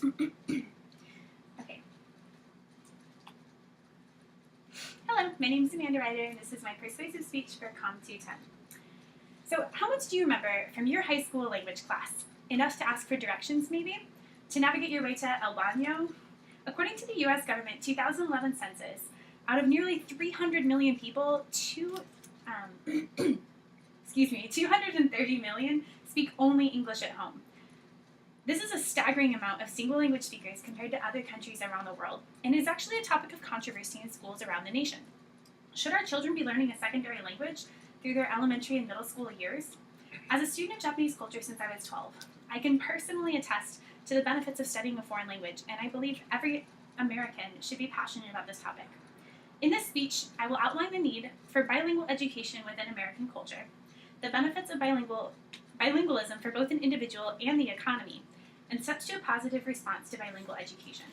Okay. Hello, my name is Amanda Ryder, and this is my persuasive speech for COMM210. So, how much do you remember from your high school language class? Enough to ask for directions, maybe? To navigate your way to El Baño? According to the U.S. government 2011 census, out of nearly 300 million people, 230 million speak only English at home. This is a staggering amount of single language speakers compared to other countries around the world, and is actually a topic of controversy in schools around the nation. Should our children be learning a secondary language through their elementary and middle school years? As a student of Japanese culture since I was 12, I can personally attest to the benefits of studying a foreign language, and I believe every American should be passionate about this topic. In this speech, I will outline the need for bilingual education within American culture, the benefits of bilingualism for both an individual and the economy, and steps to a positive response to bilingual education.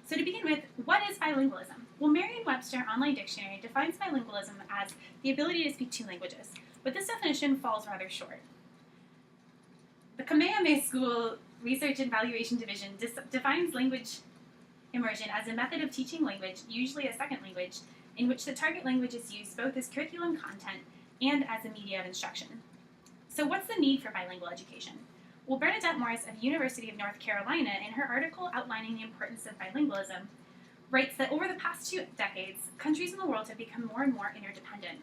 So to begin with, what is bilingualism? Well, Merriam-Webster Online Dictionary defines bilingualism as the ability to speak two languages, but this definition falls rather short. The Kamehameha School Research and Evaluation Division defines language immersion as a method of teaching language, usually a second language, in which the target language is used both as curriculum content and as a media of instruction. So what's the need for bilingual education? Well, Bernadette Morris of University of North Carolina, in her article outlining the importance of bilingualism, writes that over the past 2 decades, countries in the world have become more and more interdependent,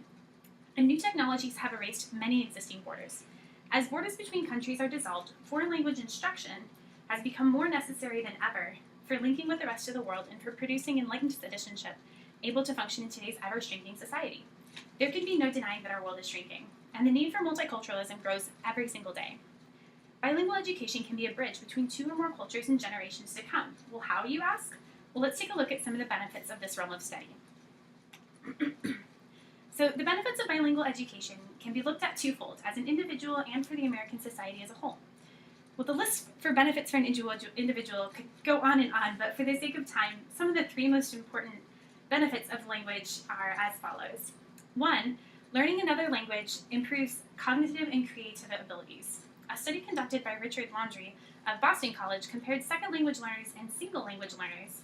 and new technologies have erased many existing borders. As borders between countries are dissolved, foreign language instruction has become more necessary than ever for linking with the rest of the world and for producing enlightened citizenship able to function in today's ever-shrinking society. There can be no denying that our world is shrinking, and the need for multiculturalism grows every single day. Bilingual education can be a bridge between 2 or more cultures and generations to come. Well, how, you ask? Well, let's take a look at some of the benefits of this realm of study. So the benefits of bilingual education can be looked at twofold, as an individual and for the American society as a whole. Well, the list for benefits for an individual could go on, but for the sake of time, some of the 3 most important benefits of language are as follows. 1, learning another language improves cognitive and creative abilities. A study conducted by Richard Laundrie of Boston College compared second language learners and single language learners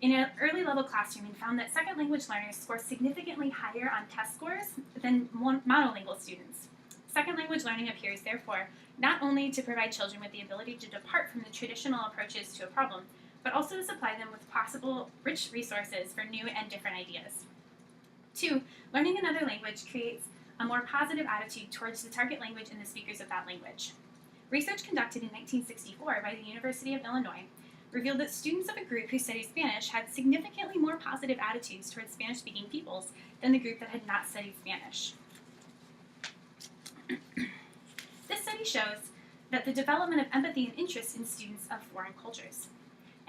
in an early level classroom and found that second language learners score significantly higher on test scores than monolingual students. Second language learning appears, therefore, not only to provide children with the ability to depart from the traditional approaches to a problem, but also to supply them with possible rich resources for new and different ideas. 2, learning another language creates a more positive attitude towards the target language and the speakers of that language. Research conducted in 1964 by the University of Illinois revealed that students of a group who studied Spanish had significantly more positive attitudes towards Spanish-speaking peoples than the group that had not studied Spanish. This study shows that the development of empathy and interest in students of foreign cultures.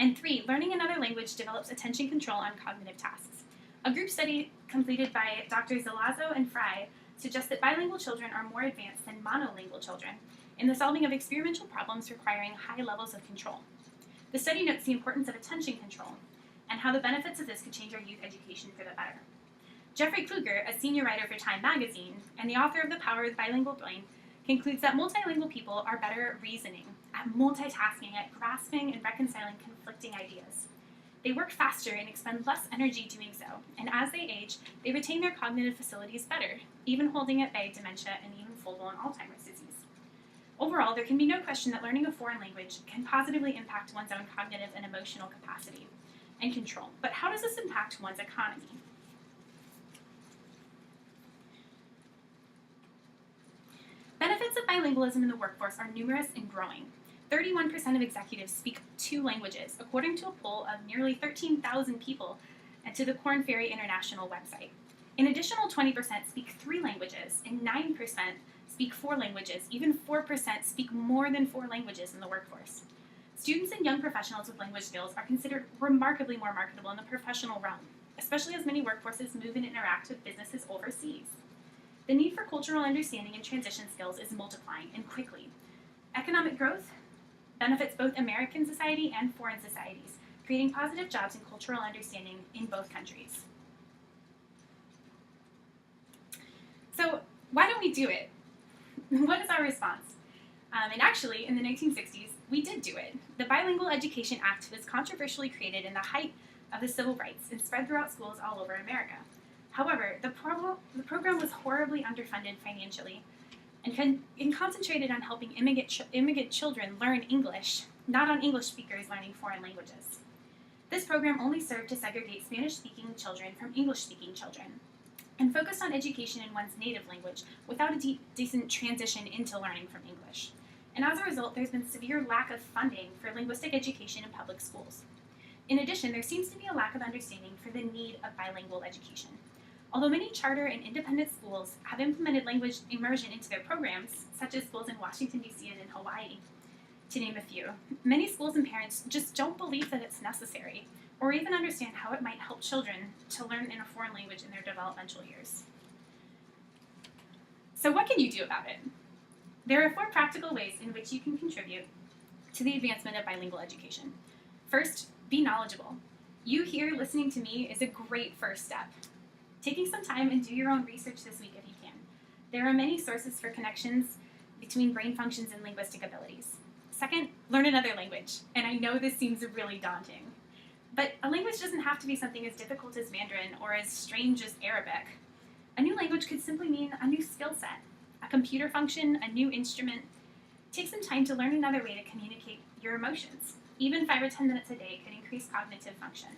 And 3, learning another language develops attention control on cognitive tasks. A group study completed by Drs. Zalazzo and Fry suggests that bilingual children are more advanced than monolingual children in the solving of experimental problems requiring high levels of control. The study notes the importance of attention control and how the benefits of this could change our youth education for the better. Jeffrey Kluger, a senior writer for Time magazine and the author of The Power of the Bilingual Brain, concludes that multilingual people are better at reasoning, at multitasking, at grasping and reconciling conflicting ideas. They work faster and expend less energy doing so, and as they age, they retain their cognitive facilities better, even holding at bay dementia and even full-blown Alzheimer's disease. Overall, there can be no question that learning a foreign language can positively impact one's own cognitive and emotional capacity and control. But how does this impact one's economy? Benefits of bilingualism in the workforce are numerous and growing. 31% of executives speak 2 languages, according to a poll of nearly 13,000 people to the Korn Ferry International website. An additional 20% speak 3 languages, and 9% speak 4 languages. Even 4% speak more than 4 languages in the workforce. Students and young professionals with language skills are considered remarkably more marketable in the professional realm, especially as many workforces move and interact with businesses overseas. The need for cultural understanding and transition skills is multiplying, and quickly. Economic growth benefits both American society and foreign societies, creating positive jobs and cultural understanding in both countries. So why don't we do it? What is our response? And actually, in the 1960s, we did do it. The Bilingual Education Act was controversially created in the height of the civil rights and spread throughout schools all over America. However, the program was horribly underfunded financially and concentrated on helping immigrant children learn English, not on English speakers learning foreign languages. This program only served to segregate Spanish-speaking children from English-speaking children, and focused on education in one's native language without a decent transition into learning from English. And as a result, there's been severe lack of funding for linguistic education in public schools. In addition, there seems to be a lack of understanding for the need of bilingual education. Although many charter and independent schools have implemented language immersion into their programs, such as schools in Washington, D.C. and in Hawaii, to name a few, many schools and parents just don't believe that it's necessary, or even understand how it might help children to learn in a foreign language in their developmental years. So what can you do about it? There are 4 practical ways in which you can contribute to the advancement of bilingual education. First, be knowledgeable. You here listening to me is a great first step. Taking some time and do your own research this week if you can. There are many sources for connections between brain functions and linguistic abilities. Second, learn another language. And I know this seems really daunting, but a language doesn't have to be something as difficult as Mandarin or as strange as Arabic. A new language could simply mean a new skill set, a computer function, a new instrument. Take some time to learn another way to communicate your emotions. Even 5 or 10 minutes a day could increase cognitive function.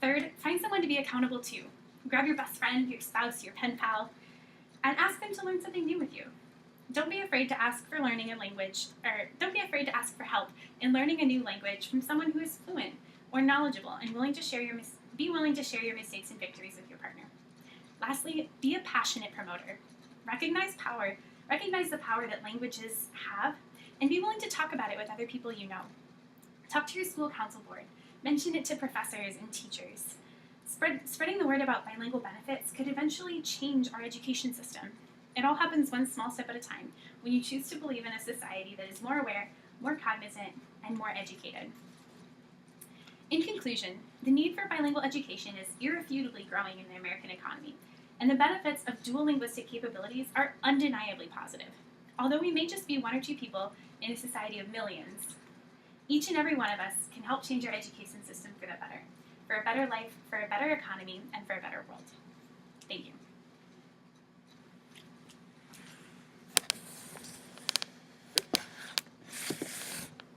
Third, find someone to be accountable to. Grab your best friend, your spouse, your pen pal, and ask them to learn something new with you. Don't be afraid to ask for learning a language, or don't be afraid to ask for help in learning a new language from someone who is fluent or knowledgeable and be willing to share your mistakes and victories with your partner. Lastly, be a passionate promoter. Recognize the power that languages have, and be willing to talk about it with other people you know. Talk to your school council board. Mention it to professors and teachers. Spreading the word about bilingual benefits could eventually change our education system. It all happens one small step at a time when you choose to believe in a society that is more aware, more cognizant, and more educated. In conclusion, the need for bilingual education is irrefutably growing in the American economy, and the benefits of dual linguistic capabilities are undeniably positive. Although we may just be 1 or 2 people in a society of millions, each and every one of us can help change our education system for the better, for a better life, for a better economy, and for a better world. Thank you.